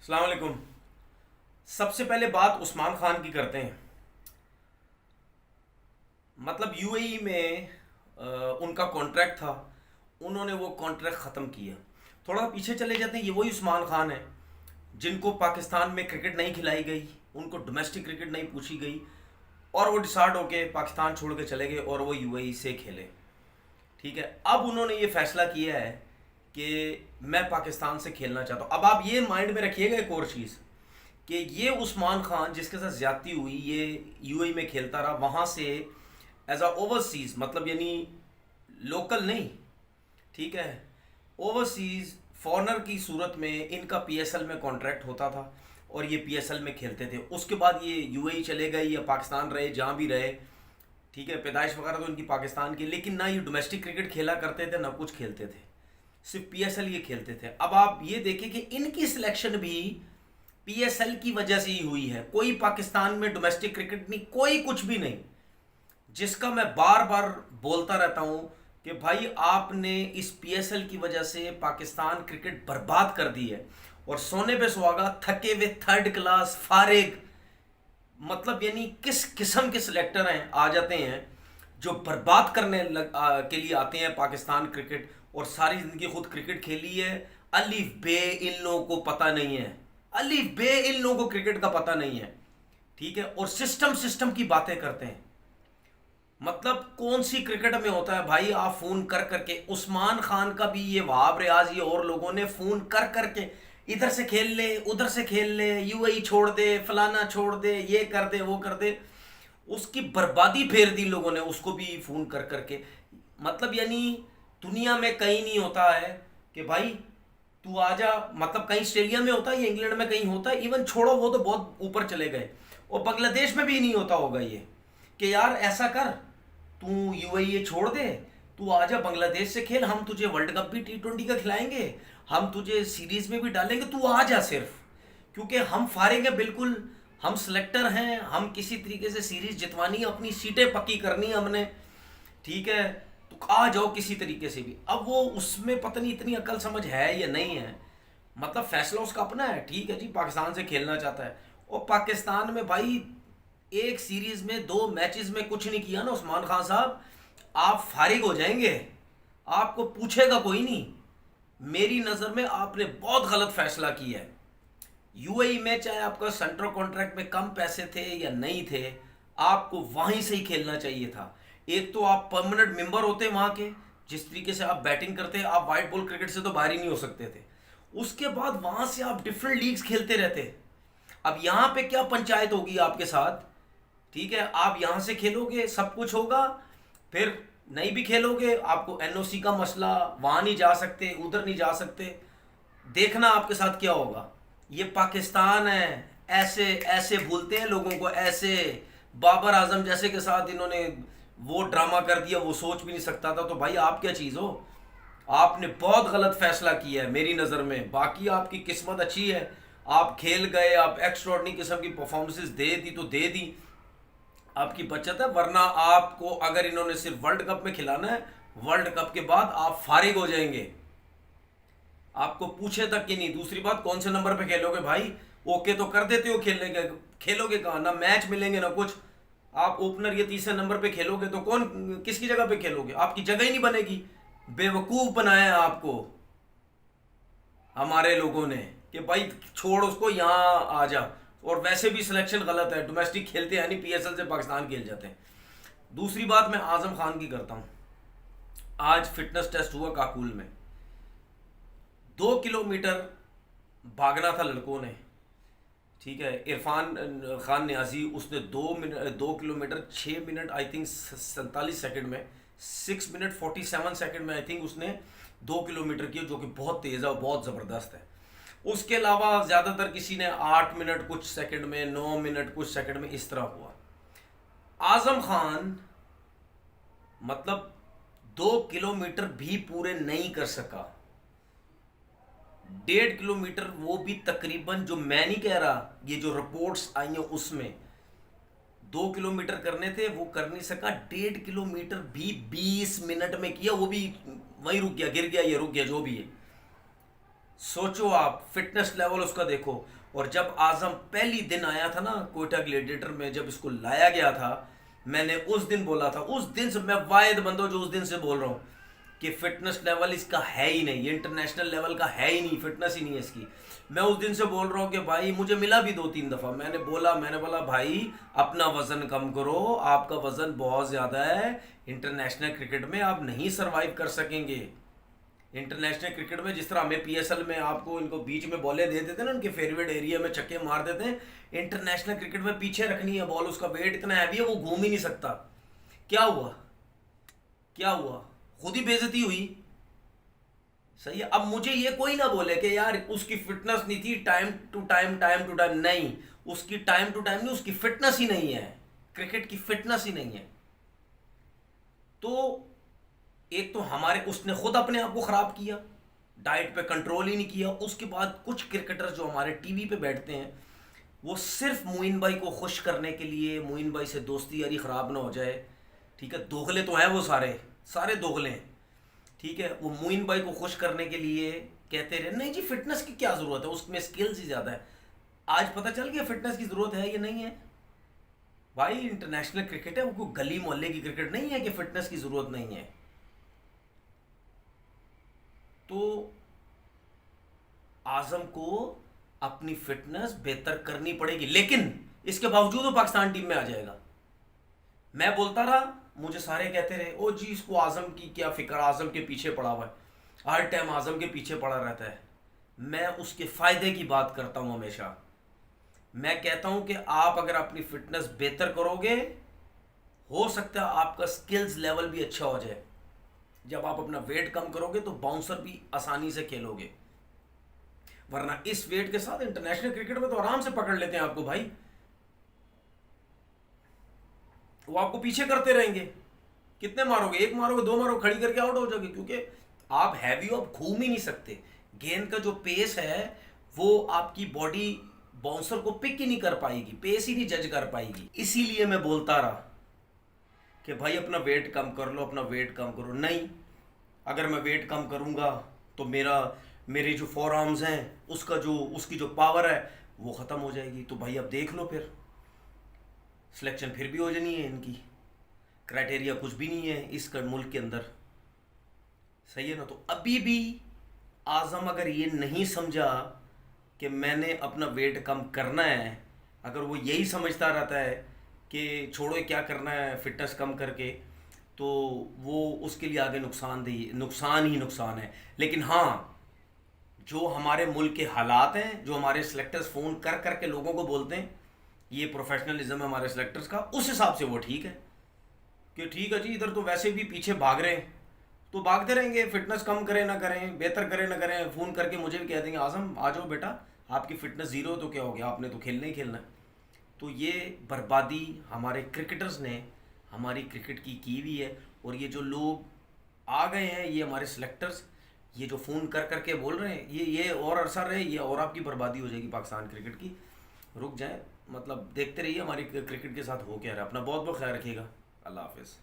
अस्सलाम वालेकुम। सबसे पहले बात उस्मान खान की करते हैं। मतलब यूएई में उनका कॉन्ट्रैक्ट था, उन्होंने वो कॉन्ट्रैक्ट ख़त्म किया। थोड़ा पीछे चले जाते हैं, ये वही उस्मान खान है जिनको पाकिस्तान में क्रिकेट नहीं खिलाई गई, उनको डोमेस्टिक क्रिकेट नहीं पूछी गई और वो डिसाइड होके पाकिस्तान छोड़ के चले गए और वो यूएई से खेले। ठीक है, अब उन्होंने ये फैसला किया है कि मैं पाकिस्तान से खेलना चाहता हूँ। अब आप ये माइंड में रखिएगा एक और चीज़ कि ये उस्मान खान जिसके साथ ज्यादती हुई, ये यूएई में खेलता रहा, वहाँ से एज अ ओवरसीज, मतलब यानी लोकल नहीं, ठीक है, ओवरसीज फॉरनर की सूरत में इनका पीएसएल में कॉन्ट्रैक्ट होता था और ये पीएसएल में खेलते थे। उसके बाद ये यूएई चले गए या पाकिस्तान रहे, जहाँ भी रहे, ठीक है, पैदाइश वगैरह तो इनकी पाकिस्तान की, लेकिन ना ये डोमेस्टिक क्रिकेट खेला करते थे ना कुछ खेलते थे, सिर्फ पीएसएल ये खेलते थे। अब आप ये देखें कि इनकी सिलेक्शन भी पीएसएल की वजह से ही हुई है। कोई पाकिस्तान में डोमेस्टिक क्रिकेट नहीं, कोई कुछ भी नहीं, जिसका मैं बार बार बोलता रहता हूं कि भाई आपने इस पीएसएल की वजह से पाकिस्तान क्रिकेट बर्बाद कर दी है। और सोने पे सुहागा, थके हुए थर्ड क्लास फारिग, मतलब यानी किस किस्म के सिलेक्टर हैं आ जाते हैं जो बर्बाद के लिए आते हैं पाकिस्तान क्रिकेट, और सारी जिंदगी खुद क्रिकेट खेली है। अलिफ बे इन लोगों को पता नहीं है, अलिफ बे इन लोगों को क्रिकेट का पता नहीं है, ठीक है, और सिस्टम सिस्टम की बातें करते हैं। मतलब कौन सी क्रिकेट में होता है भाई, आप फोन कर करके, उस्मान खान का भी ये वहाब रियाज, ये और लोगों ने फोन कर करके, इधर से खेल ले उधर से खेल ले, यूएई छोड़ दे, फलाना छोड़ दे, ये कर दे वो कर दे, उसकी बर्बादी फेर दी लोगों ने उसको भी फोन कर करके। मतलब यानी दुनिया में कहीं नहीं होता है कि भाई तू आजा, मतलब कहीं ऑस्ट्रेलिया में होता है या इंग्लैंड में कहीं होता है, इवन छोड़ो वो तो बहुत ऊपर चले गए, और बांग्लादेश में भी नहीं होता होगा ये कि यार ऐसा कर, तू यूएई छोड़ दे, तू आजा बांग्लादेश से खेल, हम तुझे वर्ल्ड कप भी टी20 का खिलाएंगे, हम तुझे सीरीज में भी डालेंगे, तू आ जा सिर्फ, क्योंकि हम फारेंगे बिल्कुल, हम सिलेक्टर हैं, हम किसी तरीके से सीरीज जितवानी है, अपनी सीटें पक्की करनी है हमने, ठीक है, तो आ जाओ किसी तरीके से भी। अब वो उसमें पता नहीं इतनी अकल समझ है या नहीं है, मतलब फैसला उसका अपना है, ठीक है जी, पाकिस्तान से खेलना चाहता है। और पाकिस्तान में भाई एक सीरीज में 2 मैचेस में कुछ नहीं किया ना उस्मान खान साहब, आप फारिग हो जाएंगे, आपको पूछेगा कोई नहीं। मेरी नज़र में आपने बहुत गलत फैसला किया है। यूएई में चाहे आपका सेंट्रल कॉन्ट्रैक्ट में कम पैसे थे या नहीं थे, आपको वहीं से ही खेलना चाहिए था। एक तो आप परमानेंट मेंबर होते वहां के, जिस तरीके से आप बैटिंग करते हैं, आप वाइट बॉल क्रिकेट से तो बाहर ही नहीं हो सकते थे। उसके बाद वहां से आप डिफरेंट लीग्स खेलते रहते। अब यहाँ पे क्या पंचायत होगी आपके साथ, ठीक है, आप यहाँ से खेलोगे सब कुछ होगा, फिर नहीं भी खेलोगे आपको एनओसी का मसला, वहां नहीं जा सकते उधर नहीं जा सकते, देखना आपके साथ क्या होगा। ये पाकिस्तान है, ऐसे ऐसे भूलते हैं लोगों को, ऐसे बाबर आजम जैसे के साथ इन्होंने वो ड्रामा कर दिया, वो सोच भी नहीं सकता था। तो भाई आप क्या चीज़ हो, आपने बहुत गलत फैसला किया है मेरी नज़र में। बाकी आपकी किस्मत अच्छी है, आप खेल गए, आप एक्स्ट्राऑर्डिनरी किस्म की परफॉर्मेंसेस दे दी तो दे दी, आपकी बचत है, वरना आपको अगर इन्होंने सिर्फ वर्ल्ड कप में खिलाना है, वर्ल्ड कप के बाद आप फारिग हो जाएंगे, आपको पूछे तक कि नहीं। दूसरी बात, कौन से नंबर पे खेलोगे भाई, ओके तो कर देते हो, खेलेंगे खेलोगे कहाँ, ना मैच मिलेंगे ना कुछ। आप ओपनर या तीसरे नंबर पे खेलोगे तो कौन किसकी जगह पे खेलोगे, आपकी जगह ही नहीं बनेगी। बेवकूफ बनाया है आपको हमारे लोगों ने कि भाई छोड़ उसको, यहाँ आ जा। और वैसे भी सिलेक्शन गलत है, डोमेस्टिक खेलते हैं नहीं, पीएसएल से पाकिस्तान खेल जाते हैं। दूसरी बात मैं आजम खान की करता हूँ। आज फिटनेस टेस्ट हुआ काकुल में, 2 किलोमीटर भागना था लड़कों ने, ठीक है, इरफान खान न्याजी, उसने 2 kilometre 6 minute I think 47 second में, 6 मिनट 47 सेकंड में आई थिंक उसने 2 किलोमीटर किया, जो कि बहुत तेज़ है और बहुत ज़बरदस्त है। उसके अलावा ज़्यादातर किसी ने 8 मिनट कुछ सेकंड में, 9 मिनट कुछ सेकंड में, इस तरह हुआ। आजम खान मतलब 2 किलोमीटर भी पूरे नहीं कर सका, 1.5 किलोमीटर, वो भी तकरीबन, जो मैं नहीं कह रहा, ये जो रिपोर्ट्स आई हैं उसमें 2 किलोमीटर करने थे वो कर नहीं सका। 1.5 किलोमीटर भी 20 मिनट में किया, वो भी वहीं रुक गया, गिर गया, ये रुक गया, जो भी है। सोचो आप, फिटनेस लेवल उसका देखो। और जब आजम पहली दिन आया था ना कोयटा ग्लेडिएटर में, जब इसको लाया गया था, मैंने उस दिन बोला था, उस दिन से मैं वायद बंदा जो उस दिन से बोल रहा हूँ कि फिटनेस लेवल इसका है ही नहीं, इंटरनेशनल लेवल का है ही नहीं, फिटनेस ही नहीं है इसकी। मैं उस दिन से बोल रहा हूँ कि भाई, मुझे मिला भी 2-3 दफ़ा, मैंने बोला भाई अपना वज़न कम करो, आपका वज़न बहुत ज़्यादा है, इंटरनेशनल क्रिकेट में आप नहीं सरवाइव कर सकेंगे। इंटरनेशनल क्रिकेट में जिस तरह हमें पीएसएल में आपको इनको बीच में बॉलें दे देते हैं ना, उनके फेवरेट एरिया में छक्के मार देते हैं, इंटरनेशनल क्रिकेट में पीछे रखनी है बॉल, उसका वेट इतना हैवी है वो घूम ही नहीं सकता। क्या हुआ, क्या हुआ, खुद ही बेइज्जती हुई। सही है। अब मुझे ये कोई ना बोले कि यार उसकी फिटनेस नहीं थी, time to time, time to time नहीं, उसकी टाइम टू टाइम नहीं, उसकी फिटनेस ही नहीं है, क्रिकेट की फिटनेस ही नहीं है। तो एक तो हमारे, उसने खुद अपने आप को खराब किया, डाइट पे कंट्रोल ही नहीं किया। उसके बाद कुछ क्रिकेटर जो हमारे टीवी पे बैठते हैं, वो सिर्फ मोइन भाई को खुश करने के लिए, मोइन भाई से दोस्ती यारी खराब ना हो जाए, ठीक है, दोगले तो हैं वो, सारे सारे दोगले हैं, ठीक है, वो मोइन भाई को खुश करने के लिए कहते रहे नहीं जी फिटनेस की क्या ज़रूरत है, उसमें स्किल्स ही ज़्यादा है। आज पता चल गया फिटनेस की ज़रूरत है या नहीं है। भाई इंटरनेशनल क्रिकेट है, वो कोई गली मोहल्ले की क्रिकेट नहीं है कि फिटनेस की ज़रूरत नहीं है। तो आजम को अपनी फिटनेस बेहतर करनी पड़ेगी, लेकिन इसके बावजूद वो पाकिस्तान टीम में आ जाएगा। मैं बोलता रहा, मुझे सारे कहते रहे ओ जी इसको आजम की क्या फिक्र, आजम के पीछे पड़ा हुआ है, हर टाइम आजम के पीछे पड़ा रहता है। मैं उसके फायदे की बात करता हूं हमेशा। मैं कहता हूं कि आप अगर अपनी फिटनेस बेहतर करोगे, हो सकता है आपका स्किल्स लेवल भी अच्छा हो जाए। जब आप अपना वेट कम करोगे तो बाउंसर भी आसानी से खेलोगे, वरना इस वेट के साथ इंटरनेशनल क्रिकेट में तो आराम से पकड़ लेते हैं आपको भाई, वो आपको पीछे करते रहेंगे। कितने मारोगे, एक मारोगे, दो मारोगे, खड़ी करके आउट हो जाओगे, क्योंकि आप हैवी हो, आप घूम ही नहीं सकते। गेंद का जो पेस है वो आपकी बॉडी बाउंसर को पिक ही नहीं कर पाएगी, पेस ही नहीं जज कर पाएगी। इसीलिए मैं बोलता रहा कि भाई अपना वेट कम कर लो, अपना वेट कम करो। नहीं, अगर मैं वेट कम करूंगा तो मेरे जो फोर आर्म्स हैं उसकी जो पावर है वो ख़त्म हो जाएगी। तो भाई अब देख लो, फिर सिलेक्शन फिर भी हो जानी है इनकी, क्राइटेरिया कुछ भी नहीं है इस मुल्क के अंदर। सही है ना। तो अभी भी आज़म अगर ये नहीं समझा कि मैंने अपना वेट कम करना है, अगर वो यही समझता रहता है कि छोड़ो क्या करना है फिटनेस कम करके, तो वो उसके लिए आगे नुकसान ही नुकसान है। लेकिन हाँ, जो हमारे मुल्क के हालात हैं, जो हमारे सिलेक्टर्स फ़ोन कर कर के लोगों को बोलते हैं, ये प्रोफेशनलिज्म है हमारे सिलेक्टर्स का, उस हिसाब से वो ठीक है कि ठीक है जी इधर तो वैसे भी पीछे भाग रहे हैं तो भागते रहेंगे, फिटनेस कम करें ना करें, बेहतर करें ना करें, फ़ोन करके मुझे भी कह देंगे आज़म आ जाओ बेटा, आपकी फ़िटनेस ज़ीरो तो क्या हो गया, आपने तो खेलना ही खेलना है। तो ये बर्बादी हमारे क्रिकेटर्स ने हमारी क्रिकेट की हुई है। और ये जो लोग आ गए हैं, ये हमारे सिलेक्टर्स, ये जो फ़ोन कर करके बोल रहे हैं, ये और अरसा रहे, ये और आपकी बर्बादी हो जाएगी पाकिस्तान क्रिकेट की। रुक जाए, मतलब देखते रहिए हमारी क्रिकेट के साथ हो क्या रहा है। अपना बहुत बहुत ख्याल रखिएगा। अल्लाह हाफिज़।